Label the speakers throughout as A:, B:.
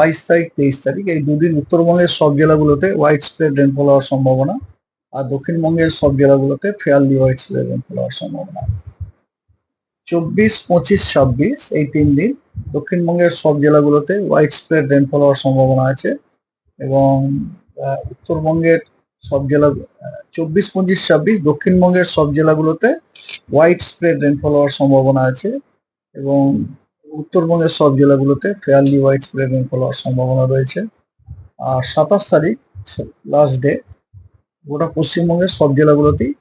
A: 22 তারিখ 23 তারিখ এই দুদিন উত্তরবঙ্গের সব জেলাগুলোতে হোয়াইট স্প্রেড রেনফল হওয়ার সম্ভাবনা, আর দক্ষিণবঙ্গের সব জেলাগুলোতে ফেয়ারলি হোয়াইট স্প্রেড রেনফল হওয়ার সম্ভাবনা। 24, 25, 26 এই 3 দিন দক্ষিণবঙ্গের সব জেলাগুলোতে হোয়াইট স্প্রেড রেনফল হওয়ার সম্ভাবনা আছে, এবং উত্তরবঙ্গের সব জেলা 24, 25, 26 দক্ষিণবঙ্গের সব জেলাগুলোতে হোয়াইট স্প্রেড রেনফল হওয়ার সম্ভাবনা আছে, এবং উত্তরবঙ্গের সব জেলাগুলোতে ফেয়ারলি হোয়াইট স্প্রেড রেনফল হওয়ার সম্ভাবনা রয়েছে। আর 27 তারিখ লাস্ট ডে গোটা পশ্চিমবঙ্গের সব জেলাগুলোতেই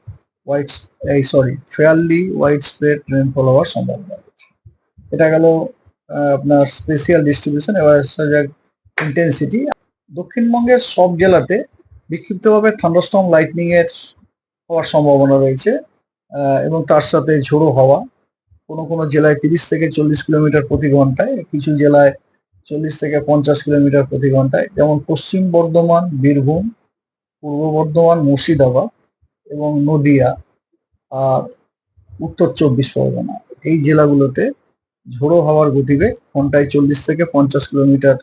A: ফেয়ারলি হোয়াইট স্প্রেড রেনফল হওয়ার সম্ভাবনা রয়েছে। এটা গেল আপনার স্পেশিয়াল ডিস্ট্রিবিউশন। এবার ইন্টেন্সিটি দক্ষিণবঙ্গের সব জেলাতে বিক্ষিপ্তভাবে থান্ডারস্টর্ম লাইটনিং এর হওয়ার সম্ভাবনা রয়েছে, এবং তার সাথে ঝোড়ো হাওয়া। কোনো কোনো জেলায় 30 থেকে 40 কিলোমিটার প্রতি ঘন্টায়, কিছু জেলায় 40 থেকে 50 কিলোমিটার প্রতি ঘন্টায়, যেমন পশ্চিম বর্ধমান, বীরভূম, পূর্ব বর্ধমান, মুর্শিদাবাদ এবং নদিয়া আর উত্তর 24 পরগনা এই জেলাগুলোতে ঝোড়ো হাওয়ার গতিবেগ ঘন্টায় 40 থেকে 50 কিলোমিটার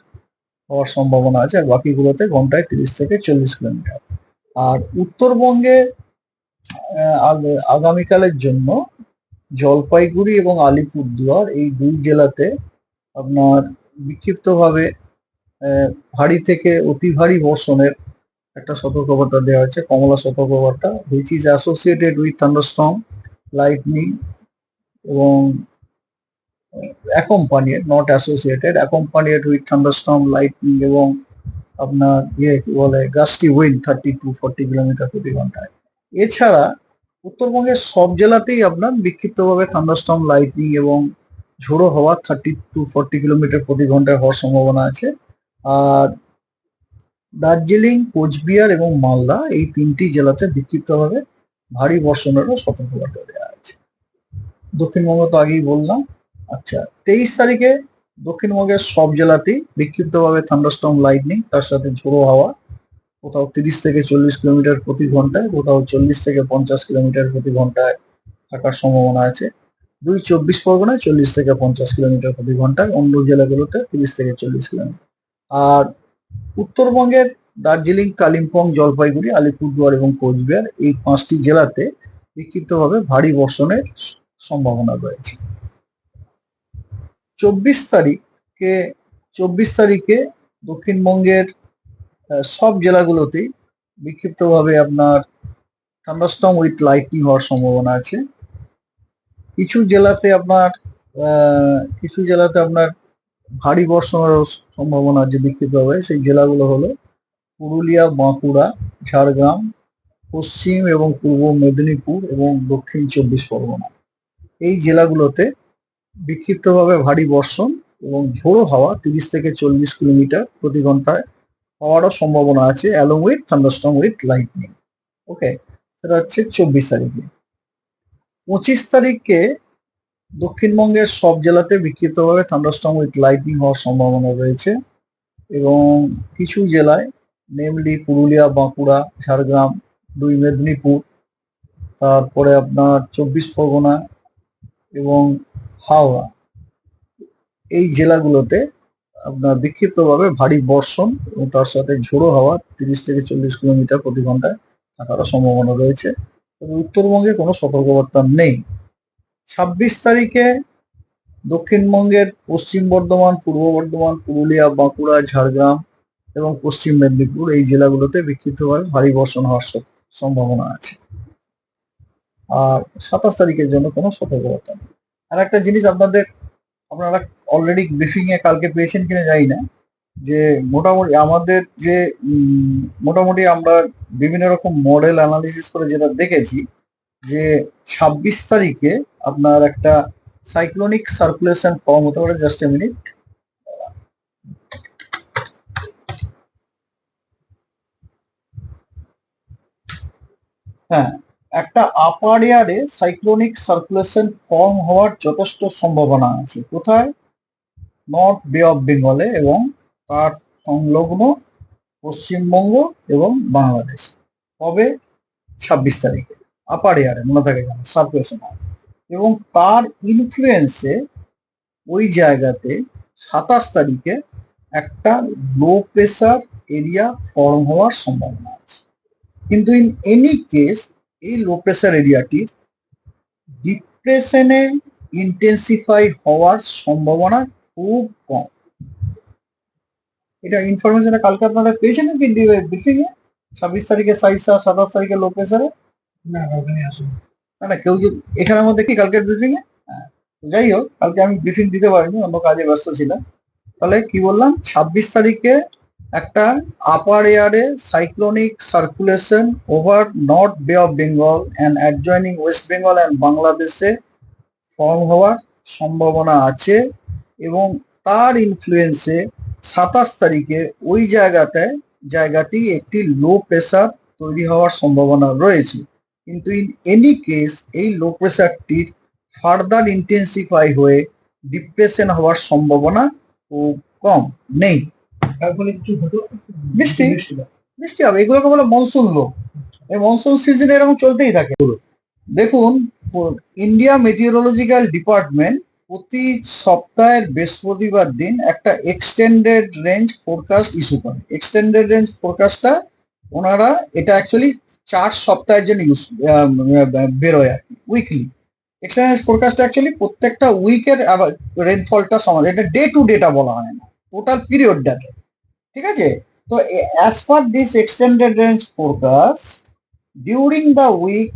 A: হওয়ার সম্ভাবনা আছে, আর বাকিগুলোতে ঘন্টায় 30 থেকে 40 কিলোমিটার। আর উত্তরবঙ্গে আগামীকালের জন্য জলপাইগুড়ি এবং আলিপুরদুয়ার এই দুই জেলাতে আপনার বিক্ষিপ্তভাবে ভারী থেকে অতি ভারী বর্ষণের একটা সতর্কবার্তা দেওয়া হচ্ছে, কমলা সতর্কবার্তা, which is associated with thunderstorm lightning, এবং accompanied, not associated, accompanied with thunderstorm lightning, এবং আপনার কি বলে গাস্টি উইন্ড 30 to 40 কিলোমিটার প্রতি ঘন্টায়। এছাড়া উত্তরবঙ্গের সব জেলাতেই আপনার বিক্ষিপ্তভাবে থান্ডারস্টর্ম লাইটনিং এবং ঝোড়ো হাওয়া 30 to 40 কিলোমিটার প্রতি ঘন্টায় হওয়ার সম্ভাবনা আছে। আর দার্জিলিং, কোচবিহার এবং মালদা এই 3টি জেলাতে বিক্ষিপ্তভাবে ভারী বর্ষণেরও সতর্কবার্তা দেওয়া আছে। দক্ষিণবঙ্গ তো আগেই বললাম। আচ্ছা, 23 তারিখে দক্ষিণবঙ্গের সব জেলাতেই বিক্ষিপ্তভাবে থান্ডারস্টর্ম লাইটনিং তার সাথে ঝোড়ো হাওয়া, কোথাও 30 থেকে 40 কিলোমিটার প্রতি ঘন্টায়, কোথাও 40 থেকে 50 কিলোমিটার প্রতি ঘন্টায় থাকার সম্ভাবনা আছে। 24 পরগনায় 40 থেকে 50 কিলোমিটার প্রতি ঘন্টায়, অন্য জেলাগুলোতে 30 থেকে 40 কিলোমিটার। আর উত্তরবঙ্গের দার্জিলিং, কালিম্পং, জলপাইগুড়ি, আলিপুরদুয়ার এবং কোচবিহার এই 5টি জেলাতে বিক্ষিপ্তভাবে ভারী বর্ষণের সম্ভাবনা রয়েছে। 24 তারিখে দক্ষিণবঙ্গের সব জেলাগুলোতেই বিক্ষিপ্তভাবে আপনার থান্ডারস্টর্ম উইথ লাইটনিং হওয়ার সম্ভাবনা আছে। কিছু জেলাতে আপনার ভারী বর্ষণের সম্ভাবনা আছে বিক্ষিপ্তভাবে। সেই জেলাগুলো হলো পুরুলিয়া, বাঁকুড়া, ঝাড়গ্রাম, পশ্চিম এবং পূর্ব মেদিনীপুর এবং দক্ষিণ 24 পরগনা এই জেলাগুলোতে বিক্ষিপ্তভাবে ভারী বর্ষণ এবং ঝোড়ো হাওয়া 30 থেকে 40 কিলোমিটার প্রতি ঘন্টায় হওয়ারও সম্ভাবনা আছে, along with thunderstorm with lightning. Okay, সেটা হচ্ছে 24 তারিখে। 25 তারিখে দক্ষিণবঙ্গের সব জেলাতে বিক্ষিপ্তভাবে থান্ডারস্টর্ম উইথ লাইটনিং হওয়ার সম্ভাবনা রয়েছে, এবং কিছু জেলায় নেমলি পুরুলিয়া, বাঁকুড়া, ঝাড়গ্রাম, 2 মেদিনীপুর, তারপরে আপনার 24 পরগনা এবং হাওড়া এই জেলাগুলোতে আপনার বিক্ষিপ্তভাবে ভারী বর্ষণ এবং তার সাথে ঝোড়ো হাওয়া 30 থেকে 40 কিলোমিটার প্রতি ঘন্টায় থাকারও সম্ভাবনা রয়েছে, তবে উত্তরবঙ্গে কোনো সতর্কবার্তা নেই। 26 তারিখে দক্ষিণবঙ্গের পশ্চিম বর্ধমান, পূর্ব বর্ধমান, পুরুলিয়া, বাঁকুড়া, ঝাড়গ্রাম এবং পশ্চিম মেদিনীপুর এই জেলাগুলোতে বিক্ষিপ্তভাবে ভারী বর্ষণ হওয়ার সম্ভাবনা আছে। আর 27 তারিখের জন্য কোনো সতর্কবার্তা নেই। আর একটা জিনিস আপনারা অলরেডি ব্রিফিং এ কালকে পেয়েছেন কিনা জানি না, যে মোটামুটি আমরা বিভিন্ন রকম মডেল অ্যানালিসিস করে যেটা দেখেছি, যে 26 তারিখে আপনার একটা সাইক্লোনিক সার্কুলেশন ফর্ম হতে পারে। Just a minute. হ্যাঁ, একটা আপার এয়ারে সাইক্লোনিক সার্কুলেশন ফর্ম হওয়ার যথেষ্ট সম্ভাবনা আছে। কোথায়? নর্থ বে অফ বেঙ্গলে এবং তার সংলগ্ন পশ্চিমবঙ্গ এবং বাংলাদেশ। কবে? 26 তারিখে আপার এয়ারে, মনে থাকে যেন সার্কুলেশন হয়, এবং তার ইনফ্লুয়েন্সে ওই জায়গাতে 27 তারিখে একটা লো প্রেসার এরিয়া ফর্ম হওয়ার সম্ভাবনা আছে। কিন্তু ইন এনি কেস এই লো প্রেসার এরিয়াটির ডিপ্রেশনে ইন্টেন্সিফাই হওয়ার সম্ভাবনা খুব কম। এটা ইনফরমেশনটা কালকে আপনারা পেয়েছেন নাকি ব্রিফিং এ? 26 তারিখে সাইসা, 27 তারিখে লো প্রেসারে? না না, কেউ যদি এখানের মধ্যে কি কালকের ব্রিফিং এ? যাই হোক, কালকে আমি ব্রিফিং দিতে পারিনি, অন্য কাজে ব্যস্ত ছিলাম। তাহলে কি বললাম, 26 তারিখে একটা আপার এয়ারে সাইক্লোনিক সার্কুলেশন ওভার নর্থ বে of Bengal and adjoining West Bengal and বাংলাদেশে ফর্ম হওয়ার সম্ভাবনা আছে, এবং তার ইনফ্লুয়েন্সে 27 তারিখে ওই জায়গাটি একটি লো প্রেসার তৈরি হওয়ার সম্ভাবনা রয়েছে। কিন্তু ইন এনি কেস এই লো প্রেসারটির ফার্দার ইন্টেন্সিফাই হয়ে ডিপ্রেশন হওয়ার সম্ভাবনা খুব কম, নেই। তারপরে কি হতো? বৃষ্টি বৃষ্টি হবে, এগুলোকে বলে মনসুন লো। এই মনসুন সিজন এরকম চলতেই থাকে। দেখুন, ইন্ডিয়া মেটিওরোলজিক্যাল ডিপার্টমেন্ট প্রতি সপ্তাহের বৃহস্পতিবার দিন একটা এক্সটেন্ডেড রেঞ্জ ফোরকাস্ট ইস্যু করে। এক্সটেন্ডেড রেঞ্জ ফোরকাস্টটা ওনারা, এটা অ্যাকচুয়ালি 4 সপ্তাহের জন্য বেরোয় আর কি, উইকলি। এক্সটেন্ডেড ফোরকাস্ট অ্যাকচুয়ালি প্রত্যেকটা উইকের রেনফলটা সমান, এটা ডে টু ডেটা বলা হয় না, টোটাল পিরিয়ডটাকে, ঠিক আছে? তো as per this extended range forecast, during the week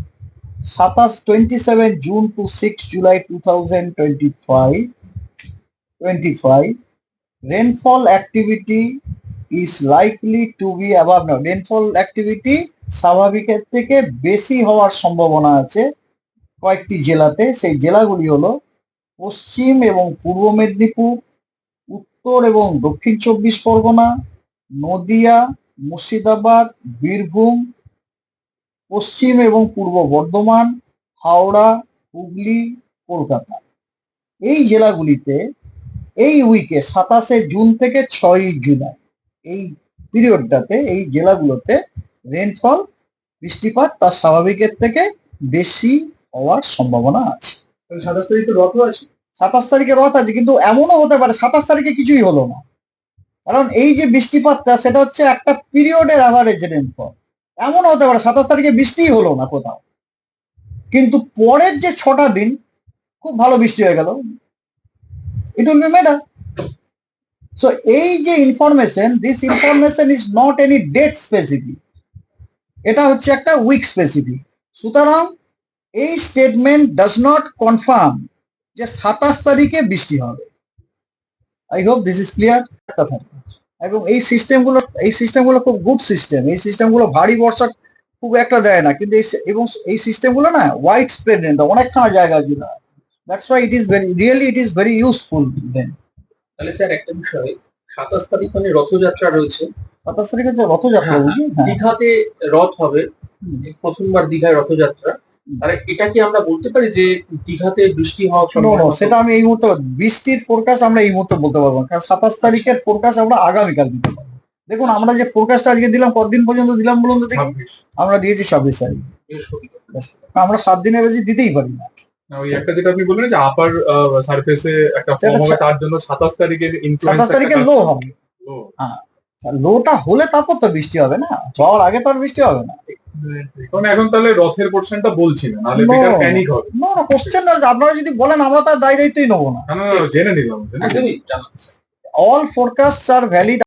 A: 27 June to 6 July 2025, rainfall activity is likely to be above now. Rainfall activity স্বাভাবিকের থেকে বেশি হওয়ার সম্ভাবনা আছে কয়েকটি জেলাতে। সেই জেলাগুলি হলো পশ্চিম এবং পূর্ব মেদিনীপুর, উত্তর এবং দক্ষিণ 24 পরগনা, নদিয়া, মুর্শিদাবাদ, বীরভূম, পশ্চিম এবং পূর্ব বর্ধমান, হাওড়া, হুগলি, কলকাতা। এই জেলাগুলিতে এই উইকে 27 জুন থেকে 6 জুলাই এই পিরিয়ডটাতে এই জেলাগুলোতে রেনফল, বৃষ্টিপাত তার স্বাভাবিকের থেকে বেশি হওয়ার সম্ভাবনা আছে। 27 তারিখে রথ আছে, 27 তারিখে রথ আছে, কিন্তু এমনও হতে পারে 27 তারিখে কিছুই হলো না, কারণ এই যে বৃষ্টিপাতটা সেটা হচ্ছে একটা পিরিয়ডের অ্যাভারেজ রেনফল। এমনও হতে পারে 27 তারিখে বৃষ্টিই হলো না কোথাও, কিন্তু পরের যে 6টা দিন খুব ভালো বৃষ্টি হয়ে গেল, it will be matter. So এই যে information, this information is not any date specific, এটা হচ্ছে একটা উইক স্পেসিফিক। সুতরাং এই স্টেটমেন্ট ডাজ নট কনফার্ম যে 27 তারিখে বৃষ্টি হবে। I hope this is clear কথা। এবং এই সিস্টেমগুলো খুব গুড সিস্টেম। এই সিস্টেমগুলো ভারী বর্ষা খুব একটা দেয় না, কিন্তু এই সিস্টেমগুলো না ওয়াইড স্প্রেড রেন, অনেকখানা জায়গা জুড়ে। That's why it is very useful then.
B: তাহলে স্যার একটা বিষয়, 27 তারিখ মানে রথযাত্রা রয়েছে।
A: 27 তারিখে যে রথযাত্রা,
B: দীঘাতে রথ হবে, প্রথমবার দীঘায় রথযাত্রা। তাহলে এটা কি আমরা বলতে পারি যে দীঘাতে বৃষ্টি হওয়ার সম্ভাবনা?
A: সেটা আমি এই মুহূর্তে বৃষ্টির ফোরকাস্ট আমরা এই মুহূর্তে বলতে পারবো না, কারণ 27 তারিখের ফোরকাস্ট আমরা আগামীকাল দিতে পারবো। দেখুন, আমরা যে ফোরকাস্ট আজকে দিলাম, কতদিন পর্যন্ত দিলাম বলুন তো দেখি? আমরা দিয়েছি 26 তারিখ, আমরা 7 দিনের বেশি দিতেই পারি না।
C: ওই একটা যেটা আপনি বললেন যে আপার সারফেসে একটা ফর্ম হবে, তার জন্য 27 তারিখের ইনফ্লুয়েন্স,
A: 27 তারিখে লো হবে। হ্যাঁ, লোটা হলে তারপর তো বৃষ্টি হবে না, যাওয়ার আগে তো আর বৃষ্টি হবে না।
C: এখন তাহলে রথের পোর্শনটা বলছি না, নাহলে বেকার প্যানিক হবে।
A: না কোশ্চেন, আপনারা যদি বলেন আমরা তার দায় দায়িত্বই নেবো না।
C: জেনে নিলাম।
A: অল ফোরকাস্টস আর ভ্যালিড